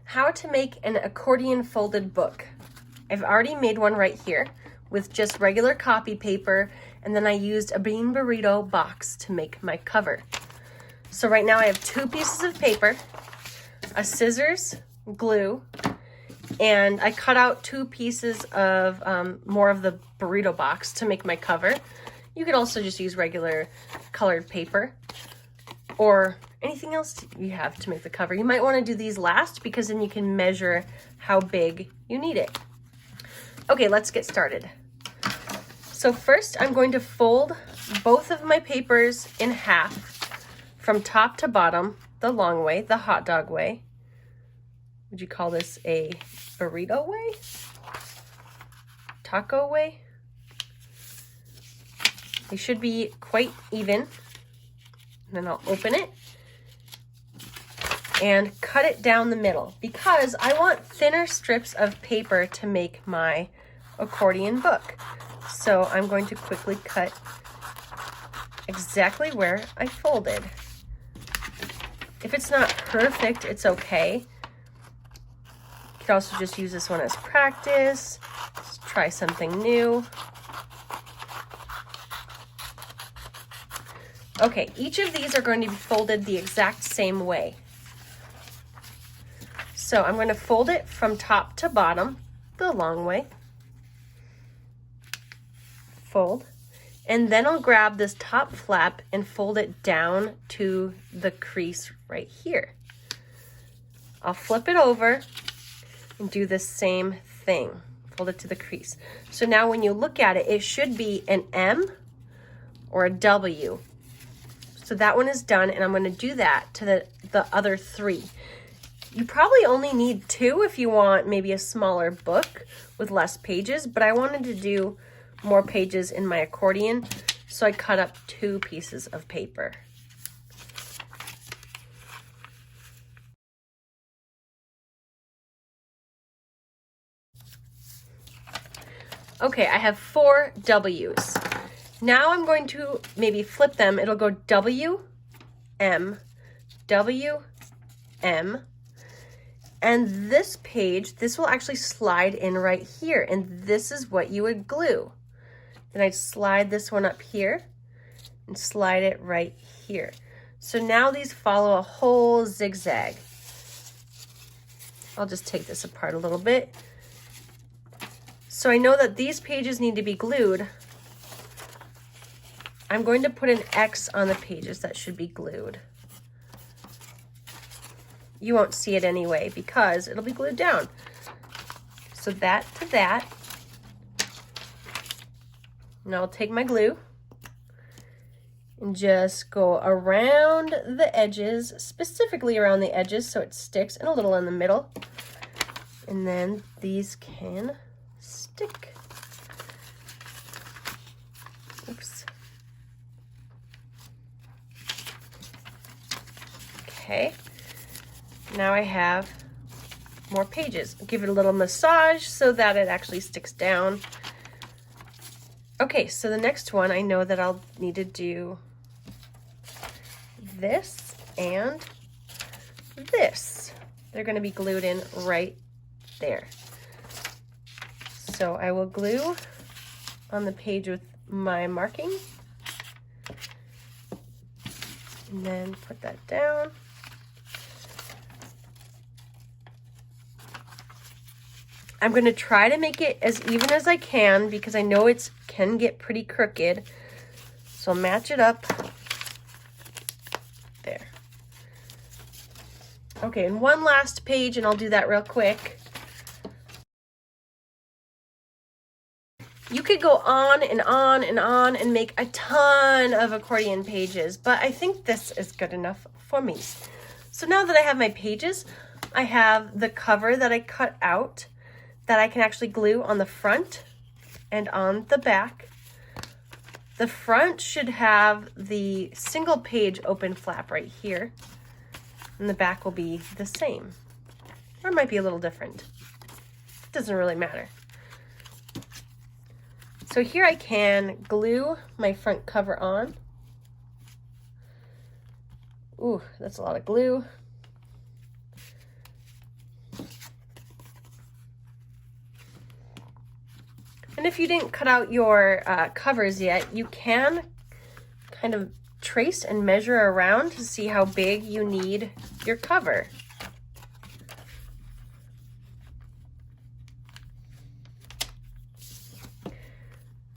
How to make an accordion folded book. I've already made one right here with just regular copy paper, and then I used a bean burrito box to make my cover. So right now I have 2 pieces of paper, a scissors, glue, and I cut out 2 pieces of more of the burrito box to make my cover. You could also just use regular colored paper or anything else you have to make the cover. You might want to do these last because then you can measure how big you need it. Okay, let's get started. So first I'm going to fold both of my papers in half from top to bottom, the long way, the hot dog way. Would you call this a burrito way? Taco way? They should be quite even. And then I'll open it and cut it down the middle because I want thinner strips of paper to make my accordion book. So I'm going to quickly cut exactly where I folded. If it's not perfect, it's okay. You could also just use this one as practice. Let's try something new. Okay, each of these are going to be folded the exact same way. So I'm going to fold it from top to bottom, the long way. Fold. And then I'll grab this top flap and fold it down to the crease right here. I'll flip it over and do the same thing. Fold it to the crease. So now when you look at it, it should be an M or a W. So that one is done, and I'm going to do that to the other 3. You probably only need 2 if you want maybe a smaller book with less pages, but I wanted to do more pages in my accordion, so I cut up 2 pieces of paper. Okay, I have 4 W's. Now I'm going to maybe flip them. It'll go W, M, W, M. And this page, this will actually slide in right here. And this is what you would glue. Then I'd slide this one up here and slide it right here. So now these follow a whole zigzag. I'll just take this apart a little bit. So I know that these pages need to be glued. I'm going to put an X on the pages that should be glued. You won't see it anyway because it'll be glued down. So that to that. Now I'll take my glue and just go around the edges, specifically around the edges so it sticks, and a little in the middle. And then these can stick. Oops. Okay, now I have more pages. Give it a little massage so that it actually sticks down. Okay, so the next one, I know that I'll need to do this and this. They're going to be glued in right there. So I will glue on the page with my marking and then put that down. I'm going to try to make it as even as I can because I know it can get pretty crooked. So I'll match it up. There. Okay, and one last page, and I'll do that real quick. You could go on and on and on and make a ton of accordion pages, but I think this is good enough for me. So now that I have my pages, I have the cover that I cut out that I can actually glue on the front and on the back. The front should have the single page open flap right here, and the back will be the same. Or it might be a little different. It doesn't really matter. So here I can glue my front cover on. Ooh, that's a lot of glue. And if you didn't cut out your covers yet, you can kind of trace and measure around to see how big you need your cover.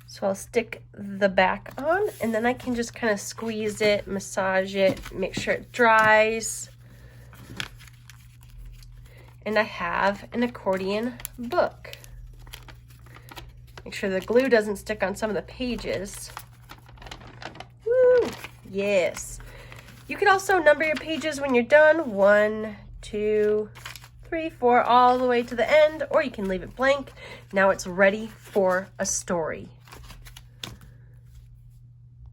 So I'll stick the back on, and then I can just kind of squeeze it, massage it, make sure it dries. And I have an accordion book. Make sure the glue doesn't stick on some of the pages. Woo! Yes. You could also number your pages when you're done. 1, 2, 3, 4, all the way to the end, or you can leave it blank. Now it's ready for a story.